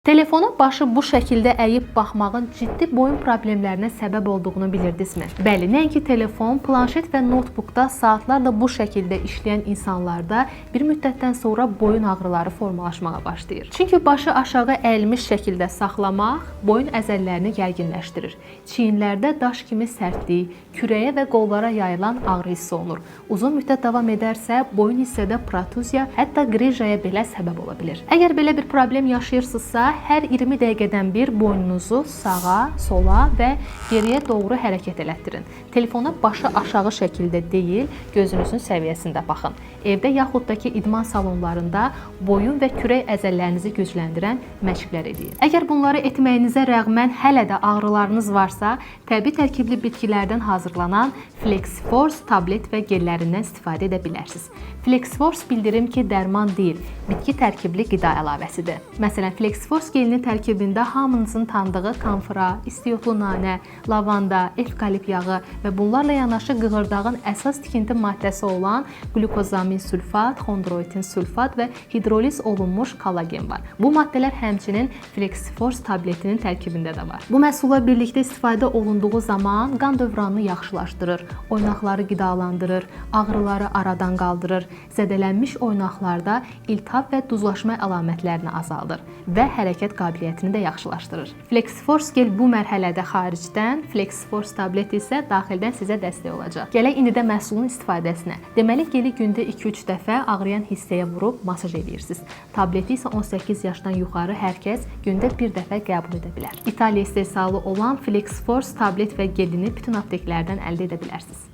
Telefona başı bu şəkildə əyib baxmağın ciddi boyun problemlərinə səbəb olduğunu bilirdinizmi? Bəli, nəinki telefon, planşet və notebookda saatlarla bu şəkildə işləyən insanlarda bir müddətdən sonra boyun ağrıları formalaşmağa başlayır. Çünki başı aşağı əyilmiş şəkildə saxlamaq boyun əzələlərini gərginləşdirir. Çiyinlərdə daş kimi sərtlik, kürəyə və qollara yayılan ağrı hissi olunur. Uzun müddət davam edərsə, boyun hissədə protuziya, hətta qrijaya belə səbəb ola bilir. Əgər belə bir problem yaşayırsınızsa, hər 20 dəqiqədən bir boynunuzu sağa, sola və geriyə doğru hərəkət elətdirin. Telefona başı aşağı şəkildə deyil, gözünüzün səviyyəsində baxın. Evdə yaxud da ki, idman salonlarında boyun və kürək əzələlərinizi gücləndirən məşqlər edin. Əgər bunları etməyinizə rəğmən hələ də ağrılarınız varsa, təbii tərkibli bitkilərdən hazırlanan FlexForce tablet və gellərindən istifadə edə bilərsiniz. FlexForce bildirim ki, dərman deyil, bitki tərkibli qida əlavəsidir. Məsələn, FlexForce gelinin tərkibində hamınızın tanıdığı kamfora, istiyotlu nanə, lavanda, evkalipt yağı və bunlarla yanaşı qığırdağın əsas tikinti maddəsi olan glukozamin sülfat, xondroitin sülfat və hidroliz olunmuş kollagen var. Bu maddələr həmçinin FlexForce tabletinin tərkibində də var. Bu məhsulla birlikdə istifadə olunduğu zaman qan dövranını yaxşılaşdırır, oynaqları qidalandırır, ağrıları aradan qaldırır, zədələnmiş oynaqlarda iltihab və duzlaşma əlamətlərini azaldır və hərəkət qabiliyyətini də yaxşılaşdırır. FlexForce gel bu mərhələdə xaricdən, FlexForce tablet isə daxildən sizə dəstək olacaq. Gələk indi də məhsulun istifadəsinə. Deməli, geli gündə 2-3 dəfə ağrıyan hissəyə vurub masaj edirsiniz. Tableti isə 18 yaşdan yuxarı hər kəs gündə bir dəfə qəbul edə bilər. İtaliya istehsalı olan FlexForce tablet və gelini bütün apteklərdən əldə edə bilərsiniz.